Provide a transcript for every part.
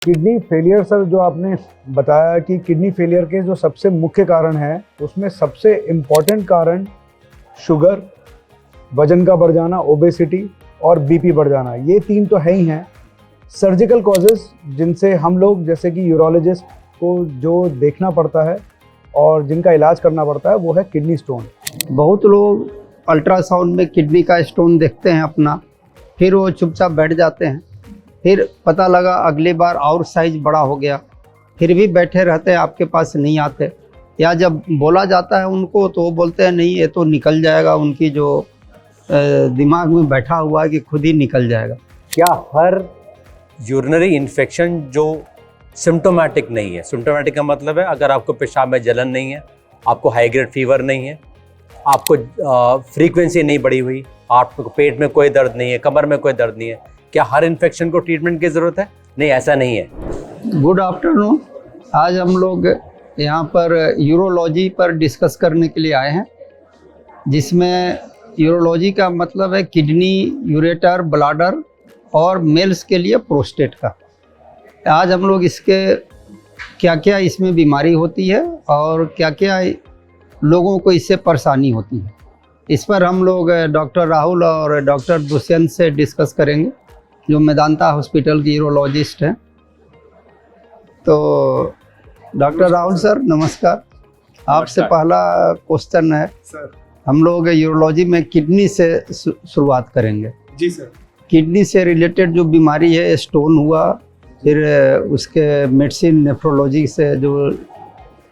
Kidney failure sir, जो आपने बताया कि किडनी फेलियर के जो सबसे मुख्य कारण है, उसमें सबसे इम्पॉर्टेंट कारण शुगर, वजन का बढ़ जाना, ओबेसिटी और बीपी बढ़ जाना, ये तीन तो है ही हैं। सर्जिकल कॉजेज़ जिनसे हम लोग जैसे कि यूरोलॉजिस्ट को जो देखना पड़ता है और जिनका इलाज करना पड़ता है, वो है किडनी स्टोन। बहुत लोग अल्ट्रासाउंड में किडनी का स्टोन देखते हैं अपना, फिर वो चुपचाप बैठ जाते हैं। फिर पता लगा अगली बार और साइज बड़ा हो गया, फिर भी बैठे रहते हैं, आपके पास नहीं आते। या जब बोला जाता है उनको तो वो बोलते हैं नहीं, ये तो निकल जाएगा, उनकी जो दिमाग में बैठा हुआ है कि खुद ही निकल जाएगा। क्या हर यूरिनरी इन्फेक्शन जो सिम्टोमेटिक नहीं है, सिम्टोमेटिक का मतलब है अगर आपको पेशाब में जलन नहीं है, आपको हाई ग्रेड फीवर नहीं है, आपको फ्रीक्वेंसी नहीं बढ़ी हुई, आपको पेट में कोई दर्द नहीं है, कमर में कोई दर्द नहीं है, क्या हर इन्फेक्शन को ट्रीटमेंट की ज़रूरत है? नहीं, ऐसा नहीं है। Good afternoon. आज हम लोग यहाँ पर यूरोलॉजी पर डिस्कस करने के लिए आए हैं, जिसमें यूरोलॉजी का मतलब है किडनी, यूरेटर, ब्लाडर और मेल्स के लिए प्रोस्टेट का। आज हम लोग इसके क्या क्या इसमें बीमारी होती है और क्या क्या लोगों को इससे परेशानी होती है, इस पर हम लोग डॉक्टर राहुल और डॉक्टर दुष्यंत से डिस्कस करेंगे, जो मेदांता हॉस्पिटल के यूरोलॉजिस्ट हैं। तो डॉक्टर राहुल सर नमस्कार। आपसे पहला क्वेश्चन है सर। हम लोग यूरोलॉजी में किडनी से शुरुआत करेंगे। जी सर। किडनी से रिलेटेड जो बीमारी है, स्टोन हुआ, फिर उसके मेडिसिन नेफ्रोलॉजी से जो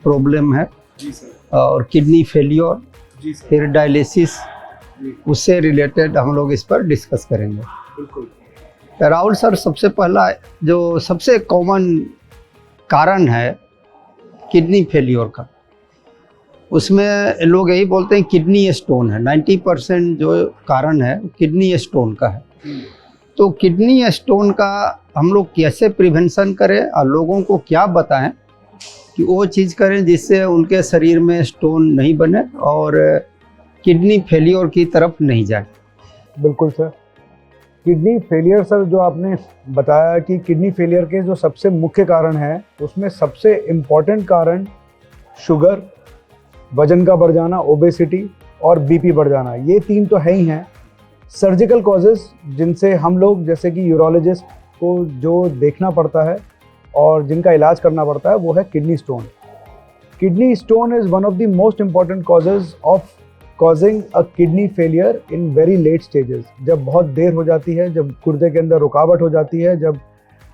प्रॉब्लम है, जी सर। और किडनी फेलियर, जी सर। फिर डायलिसिस, उससे रिलेटेड हम लोग इस पर डिस्कस करेंगे। बिल्कुल। राहुल सर, सबसे पहला जो सबसे कॉमन कारण है किडनी फेलियर का, उसमें लोग यही बोलते हैं किडनी स्टोन है। 90% जो कारण है किडनी स्टोन का है। तो किडनी स्टोन का हम लोग कैसे प्रिवेंशन करें और लोगों को क्या बताएं कि वो चीज़ करें जिससे उनके शरीर में स्टोन नहीं बने और किडनी फेलियर की तरफ नहीं जाए? बिल्कुल सर। किडनी फेलियर सर, जो आपने बताया कि किडनी फेलियर के जो सबसे मुख्य कारण है, उसमें सबसे इम्पॉर्टेंट कारण शुगर, वजन का बढ़ जाना, ओबेसिटी और बीपी बढ़ जाना, ये तीन तो है ही हैं। सर्जिकल कॉजेज़ जिनसे हम लोग जैसे कि यूरोलॉजिस्ट को जो देखना पड़ता है और जिनका इलाज करना पड़ता है, वो है kidney stone. Kidney stone is one of the most important causes of causing a kidney failure in very late stages. जब बहुत देर हो जाती है, जब गुर्दे के अंदर रुकावट हो जाती है, जब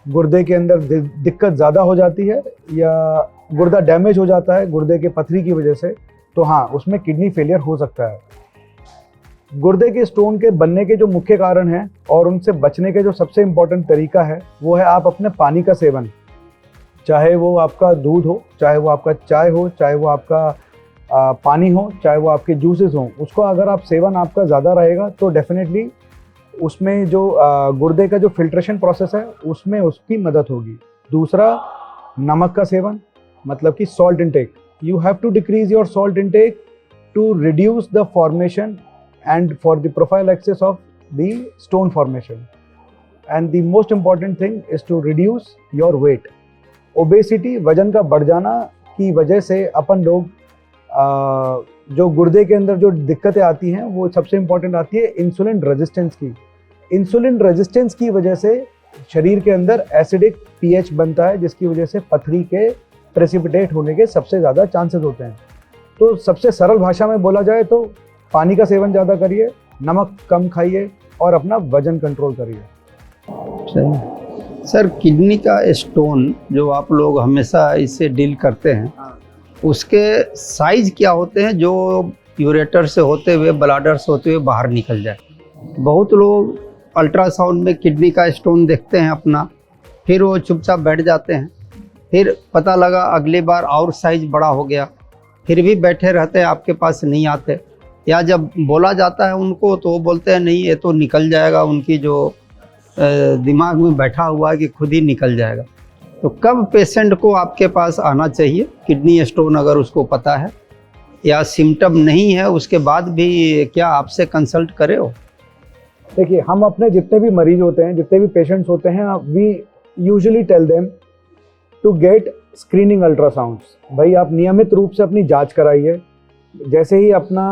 गुर्दे के अंदर दिक्कत ज़्यादा हो जाती है या गुर्दा डैमेज हो जाता है गुर्दे के पथरी की वजह से, तो हाँ, उसमें किडनी फेलियर हो सकता है। गुर्दे के स्टोन के बनने के जो मुख्य कारण हैं और उनसे बचने के जो सबसे इम्पॉर्टेंट तरीका है, वो है आप अपने पानी का सेवन, चाहे वो आपका दूध हो, चाहे वो आपका चाय हो, चाहे वो आपका पानी हो, चाहे वो आपके जूसेस हों, उसको अगर आप सेवन आपका ज़्यादा रहेगा तो डेफिनेटली उसमें जो गुर्दे का जो फिल्ट्रेशन प्रोसेस है, उसमें उसकी मदद होगी। दूसरा, नमक का सेवन, मतलब कि salt intake. You have to decrease your salt intake to reduce the formation and for the prophylaxis of the stone formation. And the most important thing is to reduce your weight. Obesity, वजन का बढ़ जाना की वजह से अपन लोग जो गुर्दे के अंदर जो दिक्कतें आती हैं, वो सबसे इम्पॉर्टेंट आती है इंसुलिन रेजिस्टेंस की। इंसुलिन रेजिस्टेंस की वजह से शरीर के अंदर एसिडिक पीएच बनता है, जिसकी वजह से पथरी के प्रेसिपिटेट होने के सबसे ज़्यादा चांसेस होते हैं। तो सबसे सरल भाषा में बोला जाए तो पानी का सेवन ज़्यादा करिए, नमक कम खाइए और अपना वजन कंट्रोल करिए। सर, किडनी का स्टोन जो आप लोग हमेशा इससे डील करते हैं, उसके साइज क्या होते हैं जो यूरेटर से होते हुए, ब्लाडर से होते हुए बाहर निकल जाए? बहुत लोग अल्ट्रासाउंड में किडनी का स्टोन देखते हैं अपना, फिर वो चुपचाप बैठ जाते हैं। फिर पता लगा अगली बार और साइज बड़ा हो गया, फिर भी बैठे रहते हैं, आपके पास नहीं आते। या जब बोला जाता है उनको तो वो बोलते हैं नहीं, ये तो निकल जाएगा, उनकी जो दिमाग में बैठा हुआ है कि खुद ही निकल जाएगा। तो कब पेशेंट को आपके पास आना चाहिए किडनी स्टोन अगर उसको पता है, या सिम्टम नहीं है उसके बाद भी क्या आपसे कंसल्ट करे हो? देखिए, हम अपने जितने भी मरीज होते हैं, जितने भी पेशेंट्स होते हैं, we usually tell them to get screening ultrasounds. भाई आप नियमित रूप से अपनी जांच कराइए। जैसे ही अपना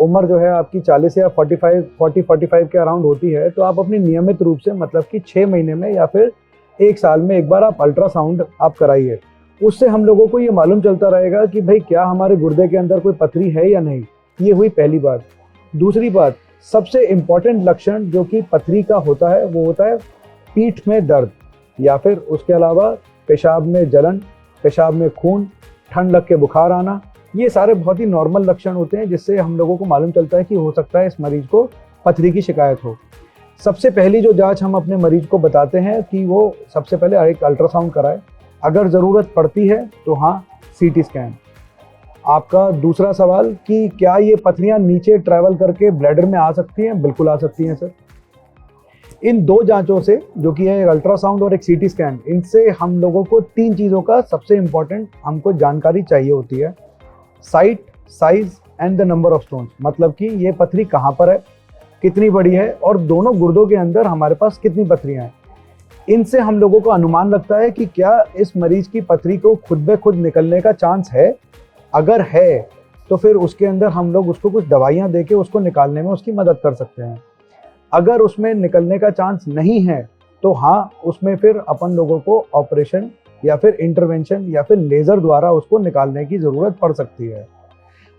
उम्र जो है आपकी 40 या 45 के अराउंड होती है, तो आप अपनी नियमित रूप से मतलब कि 6 महीने में या फिर 1 साल में एक बार आप अल्ट्रासाउंड आप कराइए। उससे हम लोगों को ये मालूम चलता रहेगा कि भाई क्या हमारे गुर्दे के अंदर कोई पथरी है या नहीं। ये हुई पहली बात। दूसरी बात, सबसे इम्पॉर्टेंट लक्षण जो कि पथरी का होता है वो होता है पीठ में दर्द, या फिर उसके अलावा पेशाब में जलन, पेशाब में खून, ठंड लग के बुखार आना। ये सारे बहुत ही नॉर्मल लक्षण होते हैं जिससे हम लोगों को मालूम चलता है कि हो सकता है इस मरीज को पथरी की शिकायत हो। सबसे पहली जो जांच हम अपने मरीज को बताते हैं कि वो सबसे पहले एक अल्ट्रासाउंड कराए। अगर ज़रूरत पड़ती है तो हाँ, सीटी स्कैन। आपका दूसरा सवाल कि क्या ये पथरियाँ नीचे ट्रैवल करके ब्लैडर में आ सकती हैं? बिल्कुल आ सकती हैं सर। इन 2 जांचों से, जो कि है एक अल्ट्रासाउंड और एक सीटी स्कैन, इनसे हम लोगों को 3 चीज़ों का सबसे इम्पॉर्टेंट हमको जानकारी चाहिए होती है। Site, size and the number of stones. मतलब कि ये पथरी कहाँ पर है, कितनी बड़ी है और दोनों गुर्दों के अंदर हमारे पास कितनी पथरियाँ हैं। इनसे हम लोगों को अनुमान लगता है कि क्या इस मरीज की पथरी को खुद ब खुद निकलने का चांस है। अगर है तो फिर उसके अंदर हम लोग उसको कुछ दवाइयाँ दे के उसको निकालने में उसकी मदद कर सकते हैं। अगर उसमें निकलने का चांस नहीं है तो हाँ, उसमें फिर अपन लोगों को ऑपरेशन या फिर इंटरवेंशन या फिर लेज़र द्वारा उसको निकालने की ज़रूरत पड़ सकती है।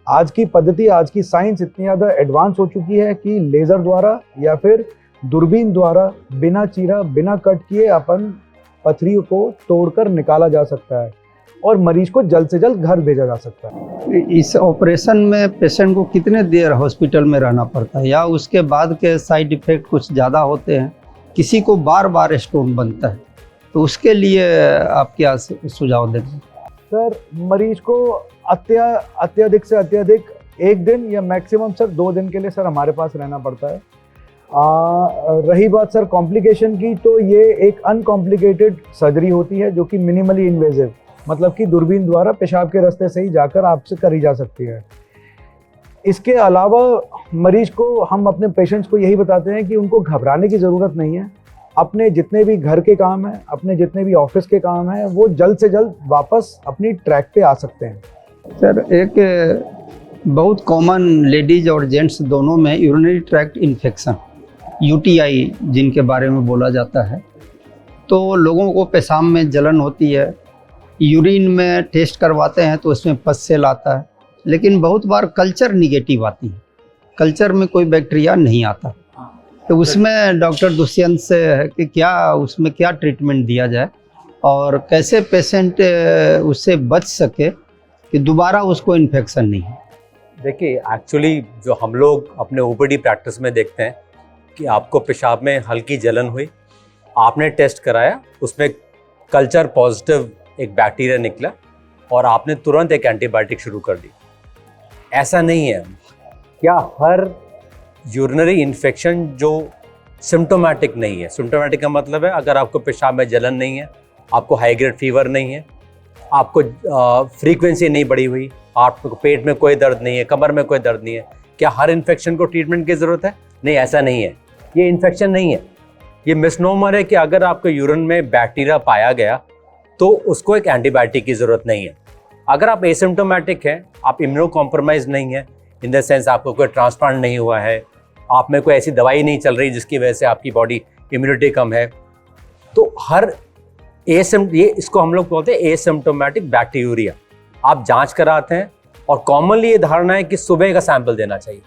आज की पद्धति, आज की साइंस इतनी ज़्यादा एडवांस हो चुकी है कि लेज़र द्वारा या फिर दूरबीन द्वारा बिना चीरा, बिना कट किए अपन पथरी को तोड़कर निकाला जा सकता है और मरीज को जल्द से जल्द घर भेजा जा सकता है। इस ऑपरेशन में पेशेंट को कितने देर हॉस्पिटल में रहना पड़ता है, या उसके बाद के साइड इफ़ेक्ट कुछ ज़्यादा होते हैं? किसी को बार बार स्टोन बनता है, तो उसके लिए आप क्या सुझाव देंगे? सर, मरीज को अत्यधिक से अत्यधिक 1 दिन या मैक्सिमम सर 2 दिन के लिए सर हमारे पास रहना पड़ता है। रही बात सर कॉम्प्लिकेशन की, तो ये एक अनकॉम्प्लिकेटेड सर्जरी होती है जो कि मिनिमली इन्वेजिव, मतलब कि दूरबीन द्वारा पेशाब के रास्ते से ही जाकर आपसे करी जा सकती है। इसके अलावा मरीज को हम अपने पेशेंट्स को यही बताते हैं कि उनको घबराने की ज़रूरत नहीं है। अपने जितने भी घर के काम हैं, अपने जितने भी ऑफिस के काम हैं, वो जल्द से जल्द वापस अपनी ट्रैक पे आ सकते हैं। सर, एक बहुत कॉमन लेडीज और जेंट्स दोनों में यूरिनरी ट्रैक्ट इन्फेक्शन, यूटीआई जिनके बारे में बोला जाता है, तो लोगों को पेशाब में जलन होती है। यूरिन में टेस्ट करवाते हैं तो उसमें पस सेल आता है, लेकिन बहुत बार कल्चर निगेटिव आती है, कल्चर में कोई बैक्टीरिया नहीं आता। तो उसमें डॉक्टर दुष्यंत से है कि क्या उसमें क्या ट्रीटमेंट दिया जाए और कैसे पेशेंट उससे बच सके कि दोबारा उसको इन्फेक्शन नहीं हो। देखिए, एक्चुअली जो हम लोग अपने ओपीडी प्रैक्टिस में देखते हैं कि आपको पेशाब में हल्की जलन हुई, आपने टेस्ट कराया, उसमें कल्चर पॉजिटिव एक बैक्टीरिया निकला और आपने तुरंत एक एंटीबायोटिक शुरू कर दी। ऐसा नहीं है। क्या हर यूरिनरी इन्फेक्शन जो सिम्टोमेटिक नहीं है, सिम्टोमेटिक का मतलब है अगर आपको पेशाब में जलन नहीं है, आपको हाई ग्रेड फीवर नहीं है, आपको फ्रीक्वेंसी नहीं बढ़ी हुई, आपको पेट में कोई दर्द नहीं है, कमर में कोई दर्द नहीं है, क्या हर इन्फेक्शन को ट्रीटमेंट की ज़रूरत है? नहीं, ऐसा नहीं है। ये इन्फेक्शन नहीं है, ये मिसनोमर है कि अगर आपके यूरिन में बैक्टीरिया पाया गया तो उसको एक एंटीबायोटिक की ज़रूरत नहीं है। अगर आप एसिम्टोमेटिक हैं, आप इम्यूनो कॉम्प्रोमाइज नहीं है, इन द सेंस आपको कोई ट्रांसप्लांट नहीं हुआ है, आप में कोई ऐसी दवाई नहीं चल रही जिसकी वजह से आपकी बॉडी इम्यूनिटी कम है, तो हर ये इसको हम लोग बोलते हैं एसिम्टोमेटिक बैक्टीरिया। आप जांच कराते हैं और कॉमनली ये धारणा है कि सुबह का सैंपल देना चाहिए।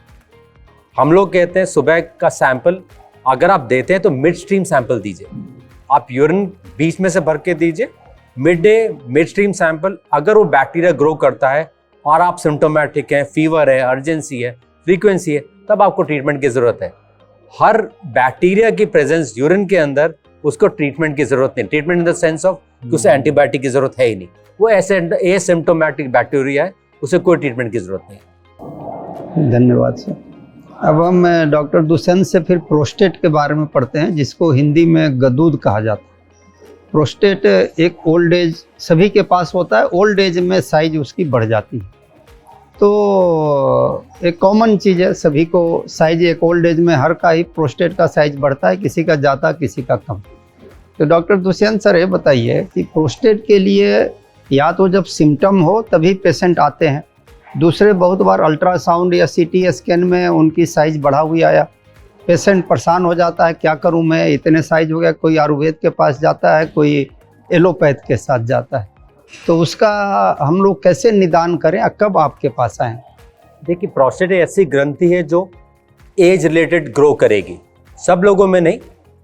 हम लोग कहते हैं सुबह का सैंपल अगर आप देते हैं तो मिड स्ट्रीम सैंपल दीजिए। आप यूरिन बीच में से भर के दीजिए, मिड स्ट्रीम सैंपल। अगर वो बैक्टीरिया ग्रो करता है और आप सिम्टोमेटिक हैं, फीवर है, अर्जेंसी है, फ्रीक्वेंसी है, तब आपको ट्रीटमेंट की ज़रूरत है। हर बैक्टीरिया की प्रेजेंस यूरिन के अंदर, उसको ट्रीटमेंट की ज़रूरत नहीं। Treatment in the sense of कि उसे एंटीबायोटिक की ज़रूरत है ही नहीं। वो ऐसे एसिम्टोमेटिक बैक्टीरिया है, उसे कोई ट्रीटमेंट की ज़रूरत नहीं। धन्यवाद सर। अब हम डॉक्टर दुष्यंत से फिर प्रोस्टेट के बारे में पढ़ते हैं, जिसको हिंदी में गदूद कहा जाता है। प्रोस्टेट एक ओल्ड एज सभी के पास होता है, ओल्ड एज में साइज उसकी बढ़ जाती है, तो एक कॉमन चीज़ है, सभी को साइज एक ओल्ड एज में हर का ही प्रोस्टेट का साइज बढ़ता है, किसी का ज़्यादा किसी का कम। तो डॉक्टर दुष्यंत सर ये बताइए कि प्रोस्टेट के लिए या तो जब सिम्टम हो तभी पेशेंट आते हैं, दूसरे बहुत बार अल्ट्रासाउंड या सीटी स्कैन में उनकी साइज बढ़ा हुई आया, पेशेंट परेशान हो जाता है, क्या करूं मैं, इतने साइज हो गया, कोई आयुर्वेद के पास जाता है, कोई एलोपैथ के साथ जाता है। तो उसका हम लोग कैसे निदान करें, कब आपके पास आएँ? देखिए, प्रोस्टेट ऐसी ग्रंथि है जो एज रिलेटेड ग्रो करेगी, सब लोगों में नहीं,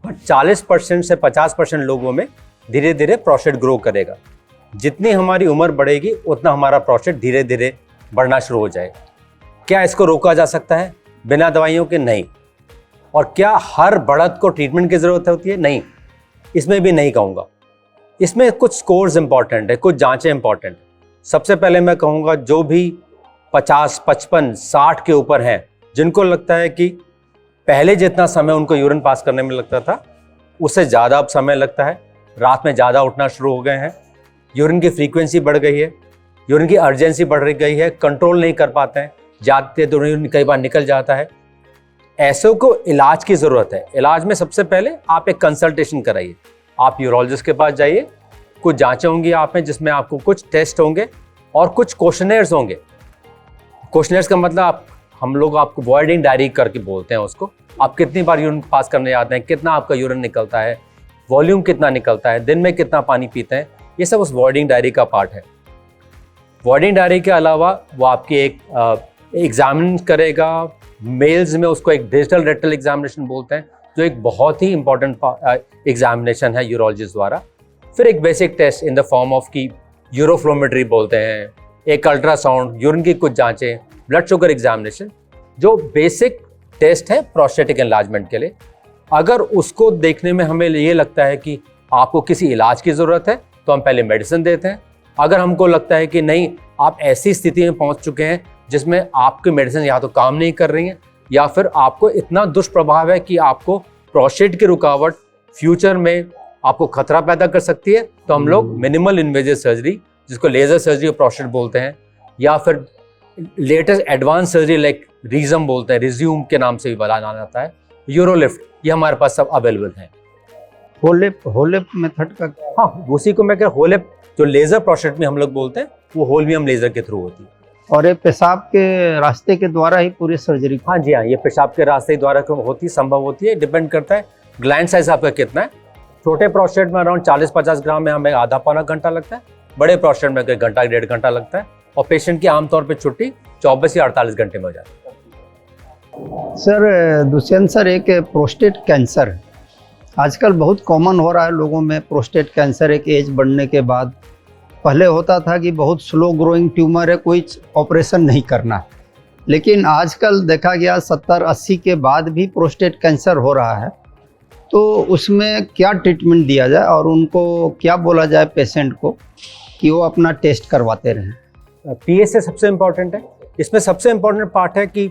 बट 40% से 50% लोगों में धीरे धीरे प्रोस्टेट ग्रो करेगा। जितनी हमारी उम्र बढ़ेगी उतना हमारा प्रोस्टेट धीरे धीरे बढ़ना शुरू हो जाएगा। क्या इसको रोका जा सकता है बिना दवाइयों के? नहीं। और क्या हर बढ़त को ट्रीटमेंट की ज़रूरत होती है? नहीं, इसमें भी नहीं कहूँगा। इसमें कुछ स्कोर्स इंपॉर्टेंट है, कुछ जांचें इंपॉर्टेंट। सबसे पहले मैं कहूँगा जो भी 50, 55, 60 के ऊपर हैं, जिनको लगता है कि पहले जितना समय उनको यूरिन पास करने में लगता था उससे ज़्यादा अब समय लगता है, रात में ज़्यादा उठना शुरू हो गए हैं, यूरिन की फ्रीक्वेंसी बढ़ गई है, यूरिन की अर्जेंसी बढ़ गई है, कंट्रोल नहीं कर पाते हैं, जाते तो यूरिन कई बार निकल जाता है, ऐसों को इलाज की ज़रूरत है। इलाज में सबसे पहले आप एक कंसल्टेशन कराइए, आप यूरोलॉजिस्ट के पास जाइए, कुछ जांचें होंगी आप में जिसमें आपको कुछ टेस्ट होंगे और कुछ क्वेश्चनेयर्स होंगे। क्वेश्चनेयर्स का मतलब हम लोग आपको वॉइडिंग डायरी करके बोलते हैं उसको। आप कितनी बार यूरिन पास करने जाते हैं, कितना आपका यूरिन निकलता है, वॉल्यूम कितना निकलता है, दिन में कितना पानी पीते हैं, ये सब उस वॉइडिंग डायरी का पार्ट है। वॉइडिंग डायरी के अलावा वो आपकी एक एग्जामिन करेगा, मेल्स में उसको एक डिजिटल रेक्टल एग्जामिनेशन बोलते हैं, जो एक बहुत ही इंपॉर्टेंट एग्जामिनेशन है यूरोलॉजिस्ट द्वारा। फिर एक basic test in the form of की यूरोफ्लोमेट्री बोलते हैं, एक अल्ट्रासाउंड, यूरिन की कुछ जांचें, ब्लड शुगर एग्जामिनेशन, जो बेसिक टेस्ट है प्रोस्टेटिक एनलार्जमेंट के लिए। अगर उसको देखने में हमें ये लगता है कि आपको किसी इलाज की ज़रूरत है तो हम पहले मेडिसिन देते हैं। अगर हमको लगता है कि नहीं, आप ऐसी स्थिति में पहुंच चुके हैं जिसमें आपकी मेडिसिन या तो काम नहीं कर रही हैं या फिर आपको इतना दुष्प्रभाव है कि आपको प्रोस्टेट की रुकावट फ्यूचर में आपको खतरा पैदा कर सकती है, तो हम लोग मिनिमल इन्वेजिव सर्जरी, जिसको लेज़र सर्जरी ऑफ प्रोस्टेट बोलते हैं, या फिर latest advance surgery like resume बोलते हैं, रिज्यूम के नाम से भी जाना जाता है, यूरोलिफ्ट, ये हमारे पास सब अवेलेबल हैं। होलिप मेथड का? हाँ, उसी को मैं कह, होलिप जो लेज़र प्रोस्टेट में हम लोग बोलते हैं, वो होलमियम लेज़र के थ्रू होती है। और ये पेशाब के रास्ते के द्वारा ही पूरी सर्जरी? हाँ जी हाँ, ये पेशाब के रास्ते द्वारा होती, संभव होती है, डिपेंड करता है ग्लैंड साइज आपका कितना है। छोटे प्रोस्टेट में अराउंड 40-50 ग्राम में हमें आधा पौना घंटा लगता है, बड़े प्रोस्टेट में घंटा 1.5 घंटा लगता है, और पेशेंट की आमतौर पे छुट्टी 24 या 48 घंटे में हो जाती है। सर दुष्यंत सर, एक प्रोस्टेट कैंसर है आजकल बहुत कॉमन हो रहा है लोगों में। प्रोस्टेट कैंसर एक एज बढ़ने के बाद, पहले होता था कि बहुत स्लो ग्रोइंग ट्यूमर है, कोई ऑपरेशन नहीं करना है, लेकिन आजकल देखा गया 70-80 के बाद भी प्रोस्टेट कैंसर हो रहा है। तो उसमें क्या ट्रीटमेंट दिया जाए और उनको क्या बोला जाए पेशेंट को कि वो अपना टेस्ट करवाते रहें? PSA सबसे इम्पॉर्टेंट है। इसमें सबसे इम्पॉर्टेंट पार्ट है कि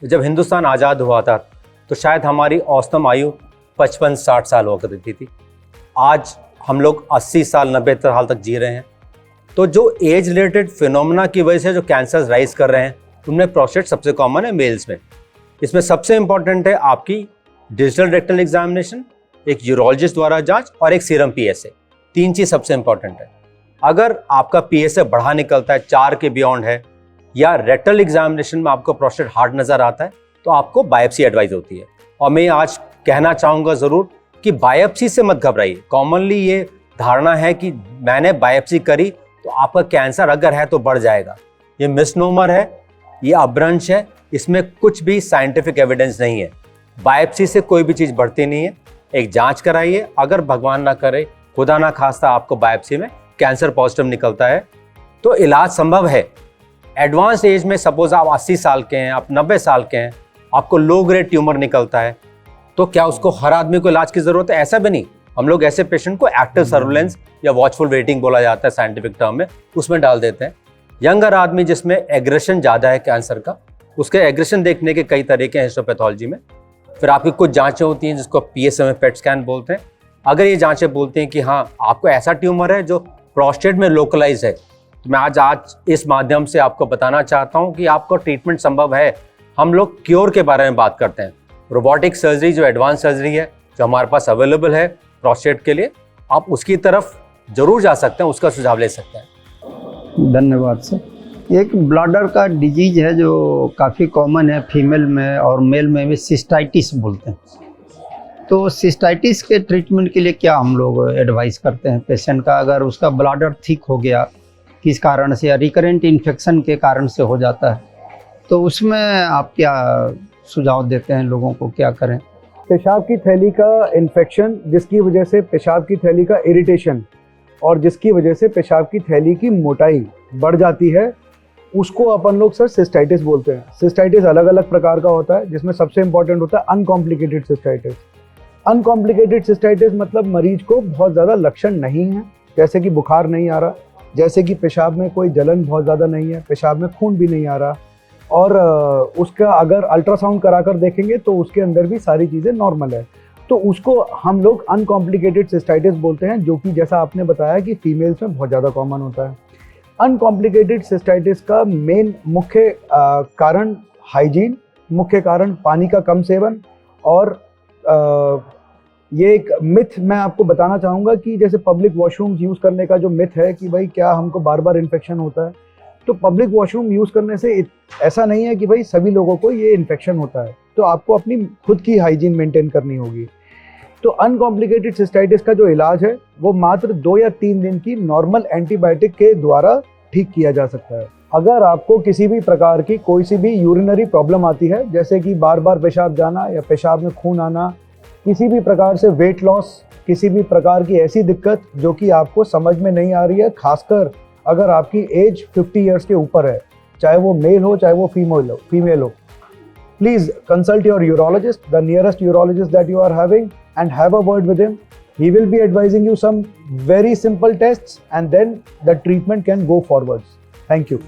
जब हिंदुस्तान आज़ाद हुआ था तो शायद हमारी औसतन आयु 55-60 साल हुआ करती थी। आज हम लोग 80 साल 90 साल तक जी रहे हैं। तो जो एज रिलेटेड फिनोमेना की वजह से जो कैंसर्स राइज कर रहे हैं, उनमें प्रोस्टेट सबसे कॉमन है मेल्स में। इसमें सबसे इम्पॉर्टेंट है आपकी डिजिटल रेक्टल एग्जामिनेशन, एक यूरोलॉजिस्ट द्वारा जांच और एक सीरम PSA। 3 चीज़ सबसे इम्पॉर्टेंट है। अगर आपका PSA बढ़ा निकलता है, 4 के बियॉन्ड है, या रेक्टल एग्जामिनेशन में आपको प्रोस्टेट हार्ड नज़र आता है, तो आपको बायोप्सी एडवाइस होती है। और मैं आज कहना चाहूँगा ज़रूर कि बायोप्सी से मत घबराइए। कॉमनली ये धारणा है कि मैंने बायोप्सी करी तो आपका कैंसर अगर है तो बढ़ जाएगा। ये मिसनोमर है, ये अपभ्रंश है, इसमें कुछ भी साइंटिफिक एविडेंस नहीं है। बायोप्सी से कोई भी चीज़ बढ़ती नहीं है। एक जांच कराइए, अगर भगवान ना करे, खुदा ना खास्ता आपको बायोप्सी में कैंसर पॉजिटिव निकलता है तो इलाज संभव है। एडवांस एज में सपोज आप 80 साल के हैं, आप 90 साल के हैं, आपको लो ग्रेड ट्यूमर निकलता है, तो क्या उसको हर आदमी को इलाज की ज़रूरत है? ऐसा भी नहीं। हम लोग ऐसे पेशेंट को एक्टिव सर्विलेंस या वॉचफुल वेटिंग बोला जाता है साइंटिफिक टर्म में, उसमें डाल देते हैं। यंगर आदमी जिसमें एग्रेशन ज़्यादा है कैंसर का, उसके एग्रेशन देखने के कई तरीके हैं हिस्टोपैथोलॉजी में। फिर आपकी कुछ जांचें होती हैं जिसको PSA में पेट स्कैन बोलते हैं। अगर ये जांचें बोलती हैं कि हाँ आपको ऐसा ट्यूमर है जो प्रोस्टेट में लोकलाइज है, तो मैं आज इस माध्यम से आपको बताना चाहता हूँ कि आपको ट्रीटमेंट संभव है। हम लोग क्योर के बारे में बात करते हैं। रोबोटिक सर्जरी जो एडवांस सर्जरी है, जो हमारे पास अवेलेबल है, प्रोस्टेट के लिए, आप उसकी तरफ जरूर जा सकते हैं, उसका सुझाव ले सकते हैं। धन्यवाद सर। एक ब्लैडर का डिजीज है जो काफ़ी कॉमन है फीमेल में और मेल में भी, सिस्टाइटिस बोलते हैं। तो सिस्टाइटिस के ट्रीटमेंट के लिए क्या हम लोग एडवाइस करते हैं पेशेंट का, अगर उसका ब्लैडर थिक हो गया किस कारण से या रिकरेंट इन्फेक्शन के कारण से हो जाता है, तो उसमें आप क्या सुझाव देते हैं लोगों को, क्या करें? पेशाब की थैली का इन्फेक्शन जिसकी वजह से पेशाब की थैली का इरिटेशन और जिसकी वजह से पेशाब की थैली की मोटाई बढ़ जाती है, उसको अपन लोग सर सिस्टाइटिस बोलते हैं। सिस्टाइटिस अलग अलग प्रकार का होता है, जिसमें सबसे इंपॉर्टेंट होता है अनकॉम्प्लिकेटेड सिस्टाइटिस। अनकॉम्प्लिकेटेड सिस्टाइटिस मतलब मरीज को बहुत ज़्यादा लक्षण नहीं है, जैसे कि बुखार नहीं आ रहा, जैसे कि पेशाब में कोई जलन बहुत ज़्यादा नहीं है, पेशाब में खून भी नहीं आ रहा, और उसका अगर अल्ट्रासाउंड कराकर देखेंगे तो उसके अंदर भी सारी चीज़ें नॉर्मल है, तो उसको हम लोग अनकॉम्प्लिकेटेड सिस्टाइटिस बोलते हैं, जो कि जैसा आपने बताया कि फीमेल्स में बहुत ज़्यादा कॉमन होता है। अनकॉम्प्लिकेटेड सिस्टाइटिस का मेन मुख्य कारण हाइजीन, मुख्य कारण पानी का कम सेवन, और ये एक मिथ मैं आपको बताना चाहूँगा कि जैसे पब्लिक वॉशरूम यूज़ करने का जो मिथ है कि भाई क्या हमको बार बार इन्फेक्शन होता है, तो पब्लिक वॉशरूम यूज़ करने से ऐसा नहीं है कि भाई सभी लोगों को ये इन्फेक्शन होता है, तो आपको अपनी खुद की हाइजीन मेंटेन करनी होगी। तो अनकॉम्प्लिकेटेड सिस्टाइटिस का जो इलाज है वो मात्र 2 या 3 दिन की नॉर्मल एंटीबायोटिक के द्वारा ठीक किया जा सकता है। अगर आपको किसी भी प्रकार की कोई सी भी यूरिनरी प्रॉब्लम आती है, जैसे कि बार बार पेशाब जाना या पेशाब में खून आना, किसी भी प्रकार से वेट लॉस, किसी भी प्रकार की ऐसी दिक्कत जो कि आपको समझ में नहीं आ रही है, खासकर अगर आपकी एज 50 ईयर्स के ऊपर है, चाहे वो मेल हो चाहे वो फीमेल हो, please consult your urologist, the nearest urologist that you are having, and have a word with him. He will be advising you some very simple tests, and then the treatment can go forwards. Thank you.